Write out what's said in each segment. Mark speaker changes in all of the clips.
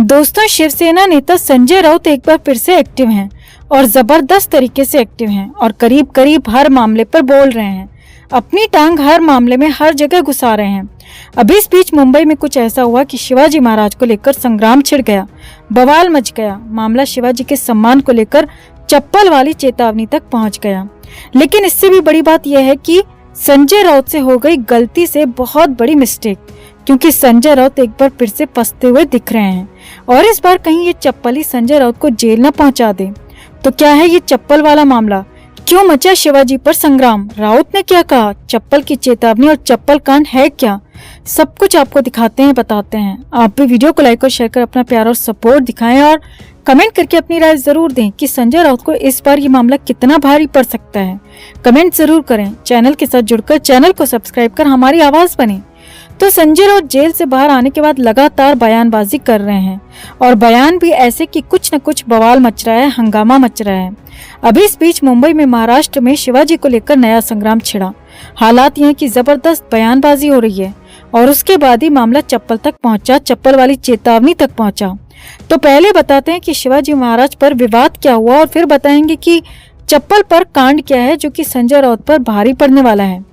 Speaker 1: दोस्तों, शिवसेना नेता संजय राउत एक बार फिर से एक्टिव हैं और जबरदस्त तरीके से एक्टिव हैं और करीब करीब हर मामले पर बोल रहे हैं। अपनी टांग हर मामले में हर जगह घुसा रहे हैं। अभी इस बीच मुंबई में कुछ ऐसा हुआ कि शिवाजी महाराज को लेकर संग्राम छिड़ गया, बवाल मच गया। मामला शिवाजी के सम्मान को लेकर चप्पल वाली चेतावनी तक पहुंच गया। लेकिन इससे भी बड़ी बात यह है कि संजय राउत से हो गई गलती से बहुत बड़ी मिस्टेक, क्योंकि संजय राउत एक बार फिर से फंसते हुए दिख रहे हैं और इस बार कहीं ये चप्पल ही संजय राउत को जेल न पहुंचा दे। तो क्या है ये चप्पल वाला मामला? क्यों मचा शिवाजी पर संग्राम? राउत ने क्या कहा? चप्पल की चेतावनी और चप्पल कांड है क्या? सब कुछ आपको दिखाते हैं, बताते हैं। आप भी वीडियो को लाइक और शेयर कर अपना प्यार और सपोर्ट दिखाएं और कमेंट करके अपनी राय जरूर दें कि संजय राउत को इस बार ये मामला कितना भारी पड़ सकता है। कमेंट जरूर करें। चैनल के साथ जुड़कर चैनल को सब्सक्राइब कर हमारी आवाज बने। तो संजय राउत जेल से बाहर आने के बाद लगातार बयानबाजी कर रहे हैं और बयान भी ऐसे कि कुछ न कुछ बवाल मच रहा है, हंगामा मच रहा है। अभी इस बीच मुंबई में महाराष्ट्र में शिवाजी को लेकर नया संग्राम छिड़ा। हालात ये हैं कि जबरदस्त बयानबाजी हो रही है और उसके बाद ही मामला चप्पल तक पहुंचा, चप्पल वाली चेतावनी तक पहुंचा। तो पहले बताते हैं कि शिवाजी महाराज पर विवाद क्या हुआ और फिर बताएंगे कि चप्पल पर कांड क्या है जो कि संजय राउत पर भारी पड़ने वाला है।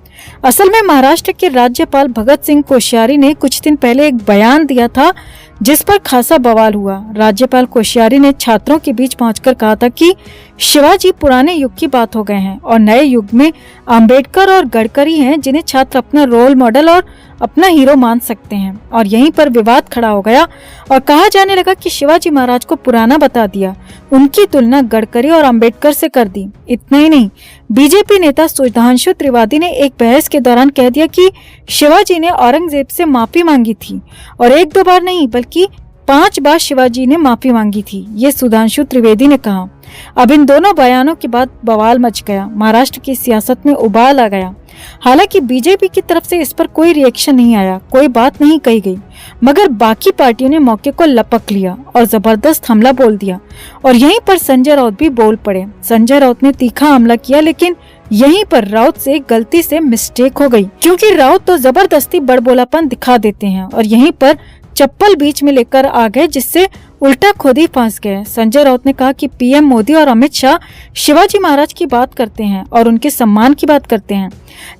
Speaker 1: असल में महाराष्ट्र के राज्यपाल भगत सिंह कोश्यारी ने कुछ दिन पहले एक बयान दिया था जिस पर खासा बवाल हुआ। राज्यपाल कोश्यारी ने छात्रों के बीच पहुंचकर कहा था कि शिवाजी पुराने युग की बात हो गए हैं और नए युग में अंबेडकर और गडकरी हैं जिन्हें छात्र अपना रोल मॉडल और अपना हीरो मान सकते हैं। और यहीं पर विवाद खड़ा हो गया और कहा जाने लगा कि शिवाजी महाराज को पुराना बता दिया, उनकी तुलना गडकरी और अंबेडकर से कर दी। इतना ही नहीं, बीजेपी नेता सुधांशु त्रिवेदी ने एक बहस के दौरान कह दिया कि शिवाजी ने औरंगजेब से माफी मांगी थी और एक दो बार नहीं बल्कि 5 बार शिवाजी ने माफी मांगी थी, ये सुधांशु त्रिवेदी ने कहा। अब इन दोनों बयानों के बाद बवाल मच गया, महाराष्ट्र की सियासत में उबाल आ गया। हालांकि बीजेपी की तरफ से इस पर कोई रिएक्शन नहीं आया, कोई बात नहीं कही गई, मगर बाकी पार्टियों ने मौके को लपक लिया और जबरदस्त हमला बोल दिया और यहीं पर संजय राउत भी बोल पड़े। संजय राउत ने तीखा हमला किया, लेकिन यहीं पर राउत से गलती से मिस्टेक हो गई, क्योंकि राउत तो जबरदस्ती बड़बोलापन दिखा देते हैं और यहीं पर चप्पल बीच में लेकर आ गए, जिससे उल्टा खुद ही फंस गए। संजय राउत ने कहा कि पीएम मोदी और अमित शाह शिवाजी महाराज की बात करते हैं और उनके सम्मान की बात करते हैं,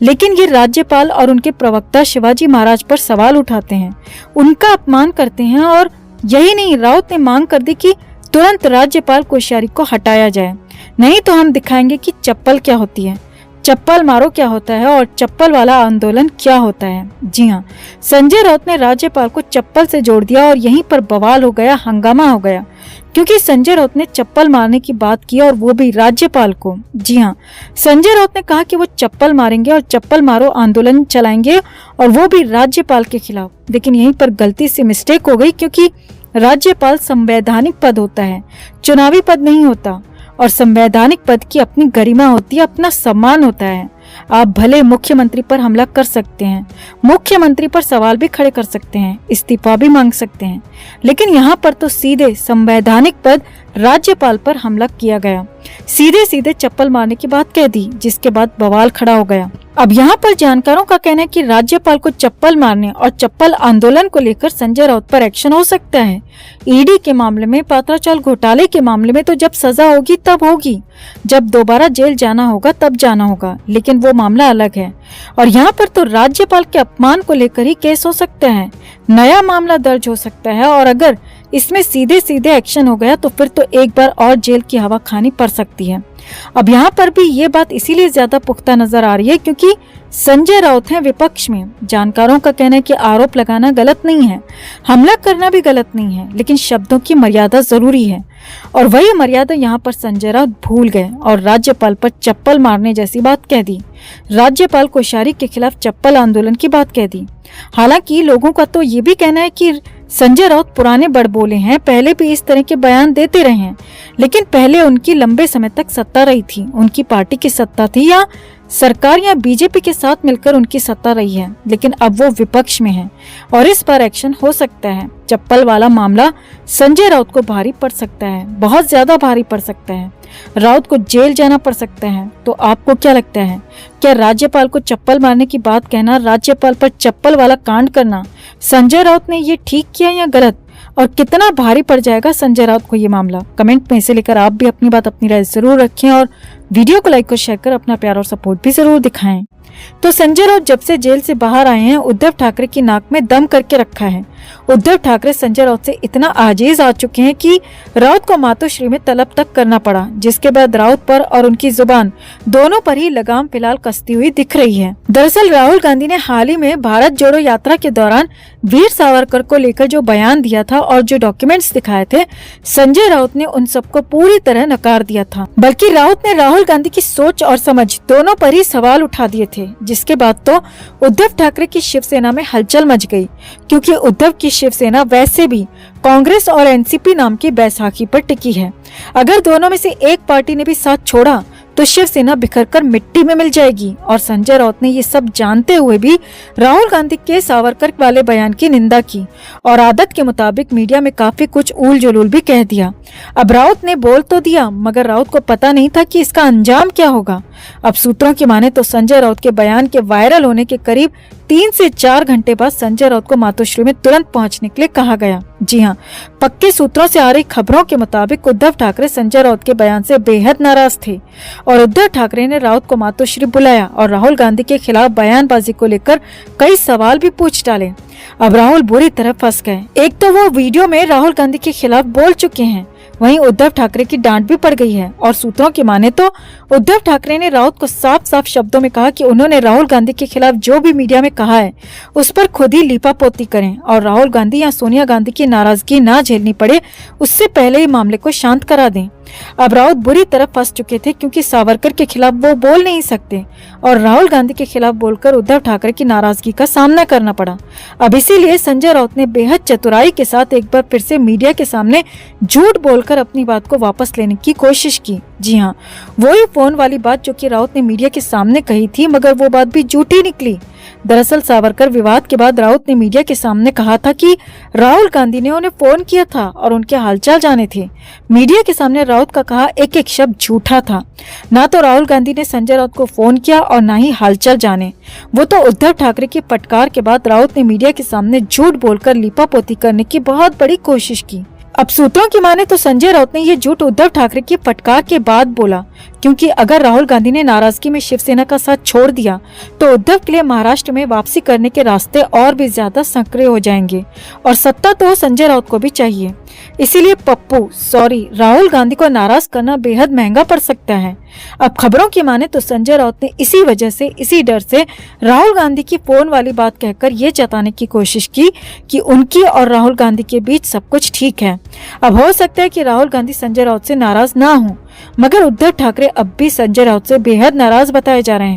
Speaker 1: लेकिन ये राज्यपाल और उनके प्रवक्ता शिवाजी महाराज पर सवाल उठाते हैं, उनका अपमान करते हैं। और यही नहीं, राउत ने मांग कर दी कि तुरंत राज्यपाल कोश्यारी को हटाया जाए, नहीं तो हम दिखाएंगे कि चप्पल क्या होती है, चप्पल मारो क्या होता है और चप्पल वाला आंदोलन क्या होता है। जी हाँ, संजय राउत ने राज्यपाल को चप्पल से जोड़ दिया और यहीं पर बवाल हो गया, हंगामा हो गया, क्योंकि संजय राउत ने चप्पल मारने की बात की और वो भी राज्यपाल को। जी हाँ, संजय राउत ने कहा कि वो चप्पल मारेंगे और चप्पल मारो आंदोलन चलाएंगे और वो भी राज्यपाल के खिलाफ। लेकिन यहीं पर गलती से मिस्टेक हो गई, क्योंकि राज्यपाल संवैधानिक पद होता है, चुनावी पद नहीं होता और संवैधानिक पद की अपनी गरिमा होती है, अपना सम्मान होता है। आप भले मुख्यमंत्री पर हमला कर सकते हैं, मुख्यमंत्री पर सवाल भी खड़े कर सकते हैं, इस्तीफा भी मांग सकते हैं, लेकिन यहाँ पर तो सीधे संवैधानिक पद राज्यपाल पर हमला किया गया, सीधे सीधे चप्पल मारने की बात कह दी, जिसके बाद बवाल खड़ा हो गया। अब यहाँ पर जानकारों का कहना है कि राज्यपाल को चप्पल मारने और चप्पल आंदोलन को लेकर संजय राउत पर एक्शन हो सकता है। ईडी के मामले में, पत्राचार घोटाले के मामले में तो जब सजा होगी तब होगी, जब दोबारा जेल जाना होगा तब जाना होगा, लेकिन वो मामला अलग है। और यहाँ पर तो राज्यपाल के अपमान को लेकर ही केस हो सकता है, नया मामला दर्ज हो सकता है और अगर इसमें सीधे सीधे एक्शन हो गया तो फिर तो एक बार और जेल की हवा खानी पड़ सकती है। अब यहाँ पर भी ये बात इसीलिए ज्यादा पुख्ता नजर आ रही है क्योंकि संजय राउत हैं विपक्ष में। जानकारों का कहना है कि आरोप लगाना गलत नहीं है, हमला करना भी गलत नहीं है, लेकिन शब्दों की मर्यादा जरूरी है और वही मर्यादा यहाँ पर संजय राउत भूल गए और राज्यपाल पर चप्पल मारने जैसी बात कह दी, राज्यपाल कोश्यारी के खिलाफ चप्पल आंदोलन की बात कह दी। हालांकि लोगों का तो ये भी कहना है कि संजय राउत पुराने बड़बोले हैं, पहले भी इस तरह के बयान देते रहे हैं, लेकिन पहले उनकी लंबे समय तक सत्ता रही थी, उनकी पार्टी की सत्ता थी या सरकार या बीजेपी के साथ मिलकर उनकी सत्ता रही है, लेकिन अब वो विपक्ष में है और इस पर एक्शन हो सकता है। चप्पल वाला मामला संजय राउत को भारी पड़ सकता है, बहुत ज्यादा भारी पड़ सकता है, राउत को जेल जाना पड़ सकता है। तो आपको क्या लगता है, क्या राज्यपाल को चप्पल मारने की बात कहना, राज्यपाल पर चप्पल वाला कांड करना, संजय राउत ने ये ठीक किया या गलत? और कितना भारी पड़ जाएगा संजय राउत को ये मामला। कमेंट में इसे लेकर आप भी अपनी बात, अपनी राय जरूर रखें और वीडियो को लाइक और शेयर कर अपना प्यार और सपोर्ट भी जरूर दिखाएं। तो संजय राउत जब से जेल से बाहर आए हैं, उद्धव ठाकरे की नाक में दम करके रखा है। उद्धव ठाकरे संजय राउत से इतना आजीज आ चुके हैं कि राउत को मातोश्री में तलब तक करना पड़ा, जिसके बाद राउत पर और उनकी जुबान दोनों पर ही लगाम फिलहाल कसती हुई दिख रही है। दरअसल राहुल गांधी ने हाल ही में भारत जोड़ो यात्रा के दौरान वीर सावरकर को लेकर जो बयान दिया था और जो डॉक्यूमेंट्स दिखाए थे, संजय राउत ने उन सबको पूरी तरह नकार दिया था। बल्कि राउत ने राहुल गांधी की सोच और समझ दोनों पर ही सवाल उठा दिए थे, जिसके बाद तो उद्धव ठाकरे की शिवसेना में हलचल मच गई, क्योंकि उद्धव की शिवसेना वैसे भी कांग्रेस और एनसीपी नाम की बैसाखी पर टिकी है। अगर दोनों में से एक पार्टी ने भी साथ छोड़ा तो शिवसेना बिखरकर मिट्टी में मिल जाएगी। और संजय राउत ने ये सब जानते हुए भी राहुल गांधी के सावरकर वाले बयान की निंदा की और आदत के मुताबिक मीडिया में काफी कुछ ऊल जुलूल भी कह दिया। अब राउत ने बोल तो दिया, मगर राउत को पता नहीं था कि इसका अंजाम क्या होगा। अब सूत्रों की माने तो संजय राउत के बयान के वायरल होने के करीब 3 से 4 घंटे बाद संजय राउत को मातोश्री में तुरंत पहुंचने के लिए कहा गया। जी हाँ, पक्के सूत्रों से आ रही खबरों के मुताबिक उद्धव ठाकरे संजय राउत के बयान से बेहद नाराज थे और उद्धव ठाकरे ने राउत को मातोश्री बुलाया और राहुल गांधी के खिलाफ बयानबाजी को लेकर कई सवाल भी पूछ डाले। अब राहुल बुरी तरह फंस गए। एक तो वो वीडियो में राहुल गांधी के खिलाफ बोल चुके हैं, वहीं उद्धव ठाकरे की डांट भी पड़ गई है। और सूत्रों की माने तो उद्धव ठाकरे ने राउत को साफ साफ शब्दों में कहा कि उन्होंने राहुल गांधी के खिलाफ जो भी मीडिया में कहा है उस पर खुद ही लीपापोती करें और राहुल गांधी या सोनिया गांधी की नाराजगी ना झेलनी पड़े, उससे पहले ही मामले को शांत करा दें। अब राउत बुरी तरह फंस चुके थे, क्योंकि सावरकर के खिलाफ वो बोल नहीं सकते और राहुल गांधी के खिलाफ बोलकर उद्धव ठाकरे की नाराजगी का सामना करना पड़ा। अब इसीलिए संजय राउत ने बेहद चतुराई के साथ एक बार फिर से मीडिया के सामने झूठ बोलकर अपनी बात को वापस लेने की कोशिश की। जी हाँ, वही फोन वाली बात जो कि राउत ने मीडिया के सामने कही थी, मगर वो बात भी झूठी निकली। दरअसल सावरकर विवाद के बाद राउत ने मीडिया के सामने कहा था कि राहुल गांधी ने उन्हें फोन किया था और उनके हालचाल जाने थे। मीडिया के सामने राउत का कहा एक एक शब्द झूठा था। ना तो राहुल गांधी ने संजय राउत को फोन किया और ना ही हालचाल जाने। वो तो उद्धव ठाकरे की फटकार के बाद राउत ने मीडिया के सामने झूठ बोलकर लीपापोती करने की बहुत बड़ी कोशिश की। अब सूत्रों की माने तो संजय राउत ने ये झूठ उद्धव ठाकरे की फटकार के बाद बोला, क्योंकि अगर राहुल गांधी ने नाराजगी में शिवसेना का साथ छोड़ दिया तो उद्धव के लिए महाराष्ट्र में वापसी करने के रास्ते और भी ज्यादा सक्रिय हो जाएंगे और सत्ता तो संजय राउत को भी चाहिए। इसीलिए राहुल गांधी को नाराज करना बेहद महंगा पड़ सकता है। अब खबरों की माने तो संजय राउत ने इसी वजह से, इसी डर से राहुल गांधी की फोन वाली बात कहकर ये जताने की कोशिश की कि उनकी और राहुल गांधी के बीच सब कुछ ठीक है। अब हो सकता है कि राहुल गांधी संजय राउत से नाराज ना हो, मगर उद्धव ठाकरे अब भी संजय राउत से बेहद नाराज बताए जा रहे हैं।